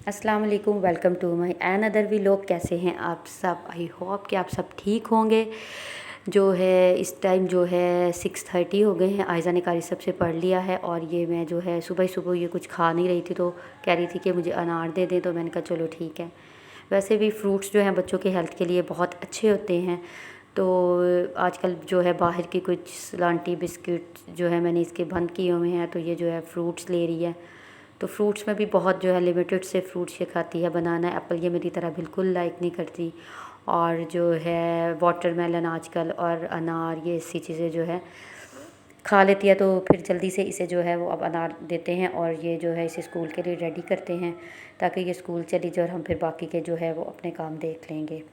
अस्सलाम वालेकुम, welcome to my another vlog. कैसे हैं आप सब? आई होप कि आप सब ठीक होंगे। जो है इस टाइम जो है 6:30 हो गए हैं। आयज़ा ने कारी सबसे पढ़ लिया है और ये मैं जो है सुबह सुबह ये कुछ खा नहीं रही थी, तो कह रही थी कि मुझे अनार दे दें, तो मैंने कहा चलो ठीक है। वैसे भी फ्रूट्स जो हैं बच्चों के हेल्थ के लिए बहुत अच्छे होते हैं। तो आजकल जो है बाहर की कुछ सलांटी बिस्किट जो है मैंने इसके बंद किए हुए हैं, तो ये जो है फ्रूट्स ले रही है। तो फ्रूट्स में भी बहुत जो है लिमिटेड से फ्रूट्स ये खाती है। बनाना एप्पल ये मेरी तरह बिल्कुल लाइक नहीं करती। और जो है वाटरमेलन आजकल और अनार ये ऐसी चीज़ें जो है खा लेती है। तो फिर जल्दी से इसे जो है वो अब अनार देते हैं और ये जो है इसे स्कूल के लिए रेडी करते हैं, ताकि ये स्कूल चली जाए और हम फिर बाकी के जो है वो अपने काम देख लेंगे।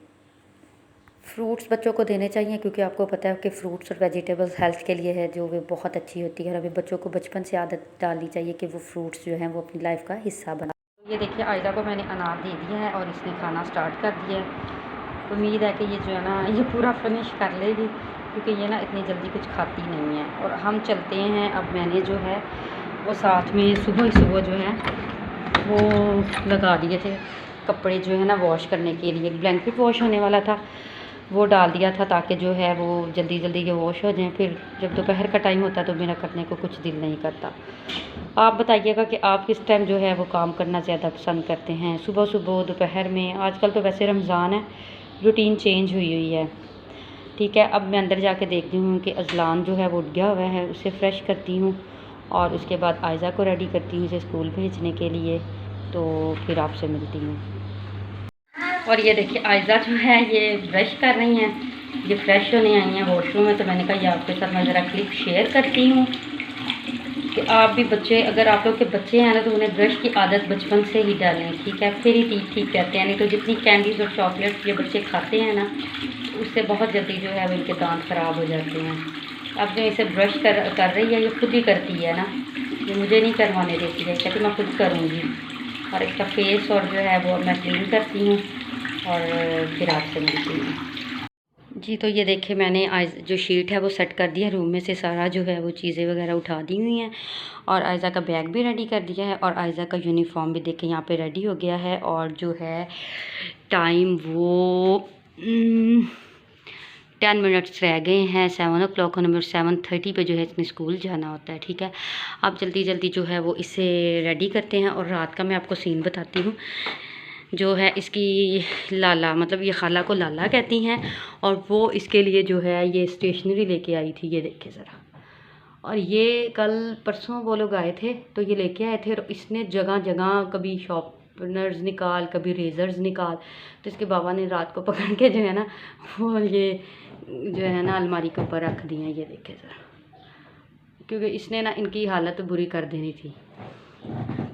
फ्रूट्स बच्चों को देने चाहिए, क्योंकि आपको पता है कि फ्रूट्स और वेजिटेबल्स हेल्थ के लिए है जो वे बहुत अच्छी होती है। और अभी बच्चों को बचपन से आदत डालनी चाहिए कि वो फ्रूट्स जो हैं वो अपनी लाइफ का हिस्सा बना। ये देखिए आयदा को मैंने अनार दे दिया है और इसने खाना स्टार्ट कर दिया है। उम्मीद है कि ये जो है ना ये पूरा फिनिश कर लेगी, क्योंकि ये ना इतनी जल्दी कुछ खाती नहीं है। और हम चलते हैं। अब मैंने जो है वो साथ में सुबह सुबह जो है वो लगा दिए थे कपड़े जो है ना वॉश करने के लिए। ब्लैंकेट वॉश होने वाला था, वो डाल दिया था ताकि जो है वो जल्दी जल्दी ये वॉश हो जाएं। फिर जब दोपहर का टाइम होता है तो मेरा करने को कुछ दिल नहीं करता। आप बताइएगा कि आप किस टाइम जो है वो काम करना ज़्यादा पसंद करते हैं, सुबह सुबह, दोपहर में? आजकल तो वैसे रमज़ान है, रूटीन चेंज हुई हुई है। ठीक है, अब मैं अंदर जाके देखती हूँ कि अज़लान जो है वो उठ गया हुआ है, उसे फ्रेश करती हूँ और उसके बाद आयज़ा को रेडी करती हूँ इसे स्कूल भेजने के लिए। तो फिर आपसे मिलती हूँ। और ये देखिए आयज़ा जो है ये ब्रश कर रही हैं, ये फ्रेश होने आई हैं वॉशरूम में। तो मैंने कहा ये आपके साथ मैं ज़रा क्लिप शेयर करती हूँ कि आप भी बच्चे, अगर आप लोग के बच्चे हैं ना, तो उन्हें ब्रश की आदत बचपन से ही डालें, ठीक है? फिर ही ठीक ठीक रहते हैं। नहीं तो जितनी कैंडीज़ और चॉकलेट्स ये बच्चे खाते हैं ना, उससे बहुत जल्दी जो है वो इनके दांत ख़राब हो जाते हैं। अब जो इसे ब्रश कर रही है, ये खुद ही करती है ना, ये मुझे नहीं करवाने देती है, कहती मैं खुद करूँगी। और इसका फेस और जो है वो मैं क्लीन करती हूँ और फिर आपसे मिलती हूँ। जी, तो ये देखिए मैंने आज जो शीट है वो सेट कर दिया। रूम में से सारा जो है वो चीज़ें वगैरह उठा दी हुई हैं और आयज़ा का बैग भी रेडी कर दिया है और आयज़ा का यूनिफॉर्म भी देखें यहाँ पे रेडी हो गया है। और जो है टाइम वो 10 मिनट्स रह गए हैं 7 o'clock होने में। 7:30 पे जो है इसमें स्कूल जाना होता है, ठीक है? अब जल्दी जल्दी जो है वो इसे रेडी करते हैं। और रात का मैं आपको सीन बताती हूँ। जो है इसकी लाला, मतलब ये खाला को लाला कहती हैं, और वो इसके लिए जो है ये स्टेशनरी लेके आई थी, ये देखे ज़रा। और ये कल परसों वो लोग आए थे तो ये लेके आए थे और इसने जगह जगह कभी शॉर्पनर्स निकाल, कभी रेज़र्स निकाल, तो इसके बाबा ने रात को पकड़ के जो है ना वो ये जो है ना अलमारी के ऊपर रख दिए हैं, ये देखे ज़रा, क्योंकि इसने ना इनकी हालत बुरी कर देनी थी।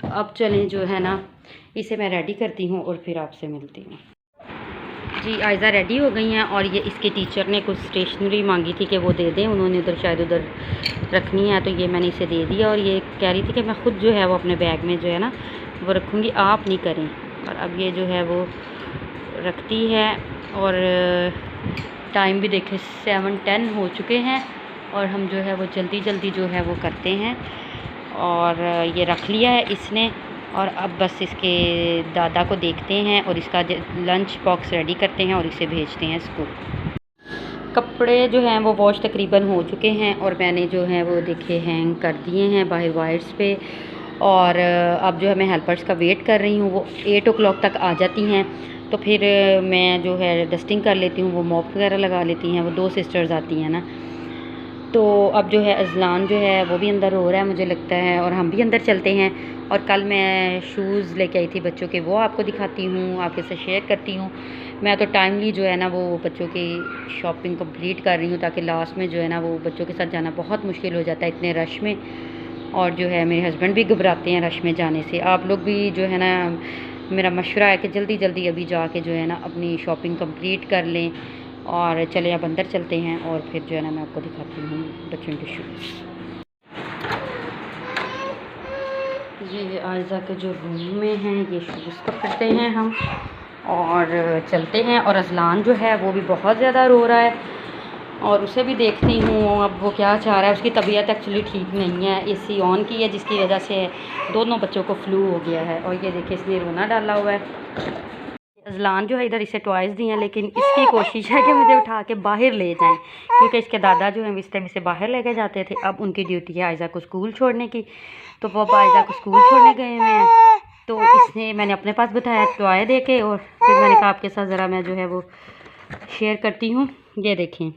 तो अब चलें जो है ना इसे मैं रेडी करती हूँ और फिर आपसे मिलती हूँ। जी, आयज़ा रेडी हो गई हैं और ये इसके टीचर ने कुछ स्टेशनरी मांगी थी कि वो दे दें, उन्होंने उधर शायद उधर रखनी है, तो ये मैंने इसे दे दिया। और ये कह रही थी कि मैं खुद जो है वो अपने बैग में जो है ना वो रखूँगी, आप नहीं करें। और अब ये जो है वो रखती है और टाइम भी देखें 7:10 हो चुके हैं और हम जो है वो जल्दी जल्दी जो है वो करते हैं। और ये रख लिया है इसने और अब बस इसके दादा को देखते हैं और इसका लंच बॉक्स रेडी करते हैं और इसे भेजते हैं स्कूल। कपड़े जो हैं वो वॉश तकरीबन हो चुके हैं और मैंने जो है वो देखे हैंग कर दिए हैं बाहर वायर्स पे। और अब जो है मैं हेल्पर्स का वेट कर रही हूँ, वो 8 o'clock तक आ जाती हैं, तो फिर मैं जो है डस्टिंग कर लेती हूँ, वो मॉप वगैरह लगा लेती हैं। वो 2 सिस्टर्स आती हैं ना, तो अब जो है अज़लान जो है वो भी अंदर हो रहा है मुझे लगता है, और हम भी अंदर चलते हैं। और कल मैं शूज़ लेके आई थी बच्चों के, वो आपको दिखाती हूँ, आपके साथ शेयर करती हूँ। मैं तो टाइमली जो है ना वो बच्चों की शॉपिंग कंप्लीट कर रही हूँ, ताकि लास्ट में जो है ना वो बच्चों के साथ जाना बहुत मुश्किल हो जाता है इतने रश में। और जो है मेरे हस्बैंड भी घबराते हैं रश में जाने से। आप लोग भी जो है ना, मेरा मशवरा है कि जल्दी जल्दी अभी जाके जो है ना अपनी शॉपिंग कंप्लीट कर लें। और चले अब अंदर चलते हैं और फिर जो है ना मैं आपको दिखाती हूँ बच्चों के शूज़। ये आयज़ा के जो रूम में हैं ये शूज़ पकड़ते हैं हम और चलते हैं। और अज़लान जो है वो भी बहुत ज़्यादा रो रहा है, और उसे भी देखती हूँ अब वो क्या चाह रहा है। उसकी तबीयत एक्चुअली ठीक नहीं है, एसी ऑन की है जिसकी वजह से दोनों बच्चों को फ्लू हो गया है। और ये देखिए इसने रोना डाला हुआ है। अजलान जो है इधर इसे टॉयज़ दिए हैं, लेकिन इसकी कोशिश है कि मुझे उठा के बाहर ले जाएं, क्योंकि इसके दादा जो हैं इस टाइम इसे बाहर लेके जाते थे। अब उनकी ड्यूटी है आयज़ा को स्कूल छोड़ने की, तो वो अब आयज़ा को स्कूल छोड़ने गए हुए हैं। तो इसने मैंने अपने पास बताया टॉय दे के, और फिर मैंने कहा आपके साथ ज़रा मैं जो है वो शेयर करती हूँ। ये देखें,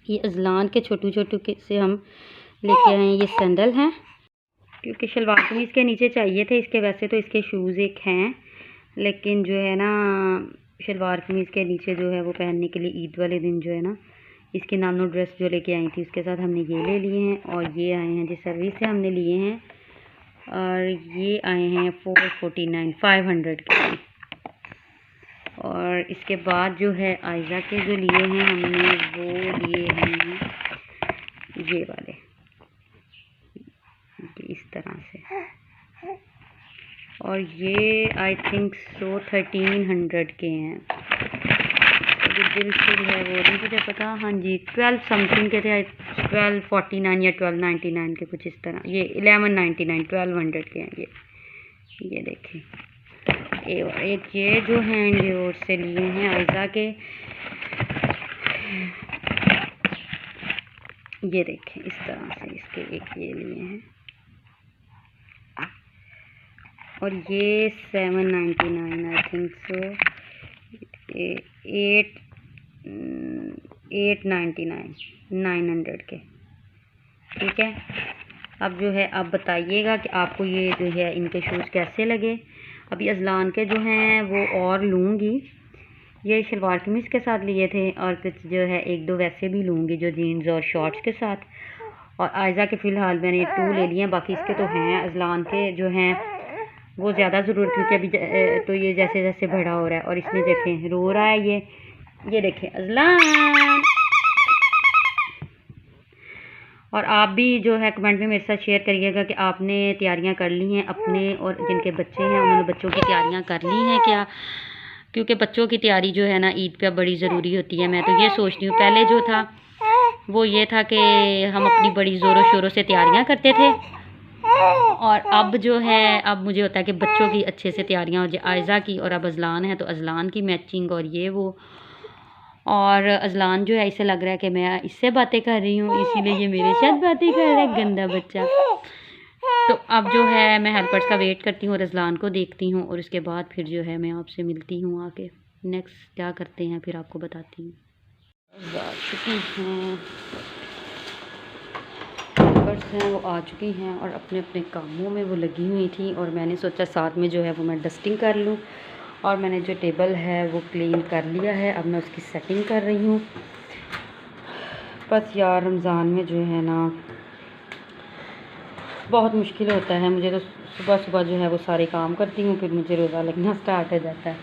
ये अजलान के छोटू छोटू से हम लेके आए हैं। ये सैंडल हैं, क्योंकि शलवार कमीज़ के नीचे चाहिए थे इसके। वैसे तो इसके शूज़ एक हैं, लेकिन जो है ना शलवार कमीज़ के नीचे जो है वो पहनने के लिए ईद वाले दिन जो है ना इसकी नानो ड्रेस जो लेके आई थी उसके साथ हमने ये ले लिए हैं। और ये आए हैं जिस सर्विस से हमने लिए हैं, और ये आए हैं 449 500 के। और इसके बाद जो है आयज़ा के जो लिए हैं हमने वो लिए हैं ये वाले, इस तरह से। और ये आई थिंक सो 1300 के हैं। जो बिल्कुल है वो नहीं मुझे पता, हाँ जी 12 समथिंग के थे, 1249 या 1299 के कुछ इस तरह। ये 1199 1200 के हैं ये देखें। एक ये जो हैं ये और से लिए हैं आयज़ा के, ये देखें इस तरह से इसके एक ये लिए हैं। और ये 799 आई थिंक सो 899 900 के, ठीक है। अब जो है आप बताइएगा कि आपको ये जो है इनके शूज़ कैसे लगे। अभी अजलान के जो हैं वो और लूँगी, ये शलवार कमीज़ के साथ लिए थे, और कुछ जो है एक दो वैसे भी लूँगी जो जीन्स और शॉर्ट्स के साथ। और आयज़ा के फ़िलहाल मैंने ये 2 ले लिए हैं, बाकी इसके तो हैं। अजलान के जो हैं वो ज़्यादा ज़रूरत थी कि अभी तो ये जैसे जैसे बड़ा हो रहा है। और इसमें देखें रो रहा है ये देखें अजलान। और आप भी जो है कमेंट में मेरे साथ शेयर करिएगा कि आपने तैयारियां कर ली हैं अपने, और जिनके बच्चे हैं उन्होंने बच्चों की तैयारियां कर ली हैं क्या, क्योंकि बच्चों की तैयारी जो है ना ईद पे बड़ी ज़रूरी होती है। मैं तो ये सोचती हूँ, पहले जो था वो ये था कि हम अपनी बड़ी ज़ोरों शोरों से तैयारियां करते थे, और अब जो है अब मुझे होता है कि बच्चों की अच्छे से तैयारियां हो जाए। आयज़ा की और अब अजलान है तो अजलान की मैचिंग और ये वो। और अजलान जो है इसे लग रहा है कि मैं इससे बातें कर रही हूँ, इसीलिए ये मेरे साथ बातें कर रहा है, गंदा बच्चा। तो अब जो है मैं हेल्पर्स का वेट करती हूँ और अजलान को देखती हूँ, और उसके बाद फिर जो है मैं आपसे मिलती हूँ आके। नेक्स्ट क्या करते हैं फिर आपको बताती हूँ। आ चुकी हैं हेल्पर्स हैं, वो आ चुकी हैं और अपने अपने कामों में वो लगी हुई थी। और मैंने सोचा साथ में जो है वो मैं डस्टिंग कर लूँ, और मैंने जो टेबल है वो क्लीन कर लिया है। अब मैं उसकी सेटिंग कर रही हूँ। बस यार रमज़ान में जो है ना बहुत मुश्किल होता है। मुझे तो सुबह सुबह जो है वो सारे काम करती हूँ, फिर मुझे रोज़ा लगना स्टार्ट हो जाता है।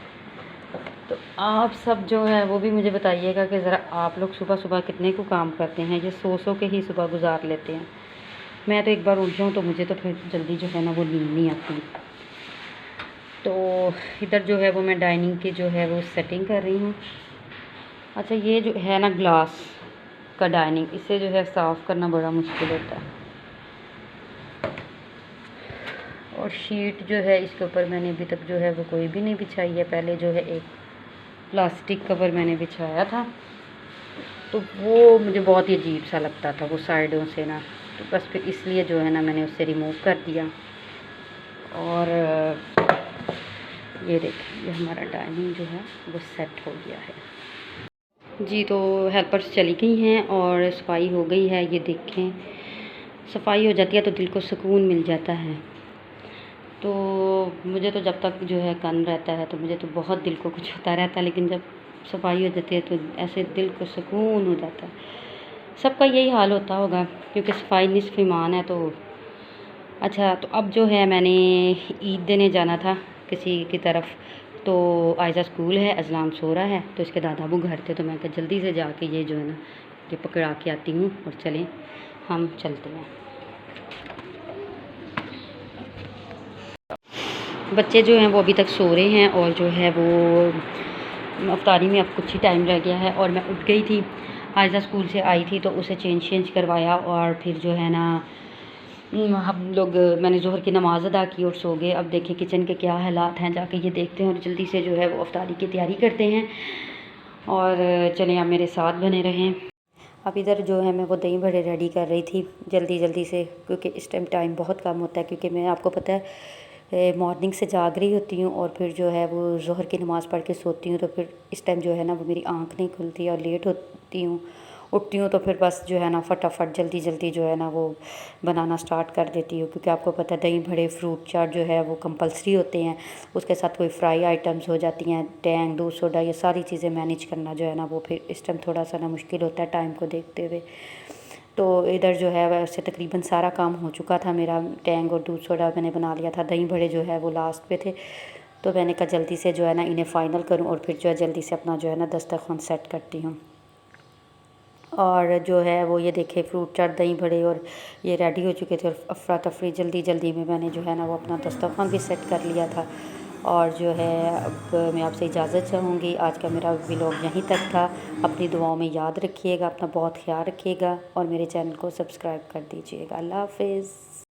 तो आप सब जो है वो भी मुझे बताइएगा कि ज़रा आप लोग सुबह सुबह कितने को काम करते हैं, ये सो के ही सुबह गुजार लेते हैं। मैं तो एक बार उठ जाऊँ तो मुझे तो फिर जल्दी जो है ना वो नींद नहीं आती। तो इधर जो है वो मैं डाइनिंग की जो है वो सेटिंग कर रही हूँ। अच्छा ये जो है ना ग्लास का डाइनिंग, इसे जो है साफ़ करना बड़ा मुश्किल होता है। और शीट जो है इसके ऊपर मैंने अभी तक जो है वो कोई भी नहीं बिछाई है। पहले जो है एक प्लास्टिक कवर मैंने बिछाया था, तो वो मुझे बहुत ही अजीब सा लगता था वो साइडों से ना, तो बस फिर इसलिए जो है ना मैंने उससे रिमूव कर दिया। और ये देखिए ये हमारा डाइनिंग जो है वो सेट हो गया है जी। तो हेल्पर्स चली गई हैं और सफाई हो गई है। ये देखें सफाई हो जाती है तो दिल को सुकून मिल जाता है। तो मुझे तो जब तक जो है कन रहता है तो मुझे तो बहुत दिल को कुछ होता रहता है, लेकिन जब सफाई हो जाती है तो ऐसे दिल को सुकून हो जाता है। सबका यही हाल होता होगा, क्योंकि सफाई निस्फ़ ईमान है। तो अच्छा, तो अब जो है मैंने ईद देने जाना था किसी की तरफ, तो आयज़ा स्कूल है, अजलान सो रहा है, तो इसके दादा अबू घर थे, तो मैं कहा जल्दी से जाके ये जो है ना ये पकड़ा के आती हूँ और चलें हम चलते हैं। बच्चे जो हैं वो अभी तक सो रहे हैं, और जो है वो अफ्तारी में अब कुछ ही टाइम रह गया है और मैं उठ गई थी। आयज़ा स्कूल से आई थी तो उसे चेंज करवाया और फिर जो है ना हम लोग मैंने ज़ोहर की नमाज़ अदा की और सो गए। अब देखें किचन के क्या हालात हैं, जाके ये देखते हैं और जल्दी से जो है वो इफ्तारी की तैयारी करते हैं। और चलें आप मेरे साथ बने रहें। अब इधर जो है मैं वो दही बड़े रेडी कर रही थी जल्दी से, क्योंकि इस टाइम बहुत कम होता है, क्योंकि मैं आपको पता है मॉर्निंग से जाग रही होती हूँ और फिर जो है वो ज़ोहर की नमाज़ पढ़ के सोती हूँ। तो फिर इस टाइम जो है ना वो मेरी आँख नहीं खुलती और लेट होती हूँ, उठती हूँ। तो फिर बस जो है ना फटाफट जल्दी जो है ना वो बनाना स्टार्ट कर देती हूँ, क्योंकि आपको पता है दही बड़े फ्रूट चाट जो है वो कंपलसरी होते हैं। उसके साथ कोई फ्राई आइटम्स हो जाती हैं, टैंग, दूध, सोडा, ये सारी चीज़ें मैनेज करना जो है ना वो फिर इस टाइम थोड़ा सा ना मुश्किल होता है टाइम को देखते हुए। तो इधर जो है वैसे तकरीबन सारा काम हो चुका था मेरा। टैंग और दूध सोडा मैंने बना लिया था, दही बड़े जो है वो लास्ट पे थे। तो मैंने कहा जल्दी से जो है ना इन्हें फ़ाइनल करूं और फिर जो है जल्दी से अपना जो है ना दस्तरख़्वान सेट करती हूँ। और जो है वो ये देखे फ्रूट चाट, दही बड़े और ये रेडी हो चुके थे और अफरा तफरी जल्दी में मैंने जो है ना वो अपना दस्तरख़्वान भी सेट कर लिया था। और जो है अब मैं आपसे इजाज़त चाहूँगी। आज का मेरा व्लॉग यहीं तक था। अपनी दुआओं में याद रखिएगा, अपना बहुत ख्याल रखिएगा और मेरे चैनल को सब्सक्राइब कर दीजिएगा। अल्लाह हाफ़िज़।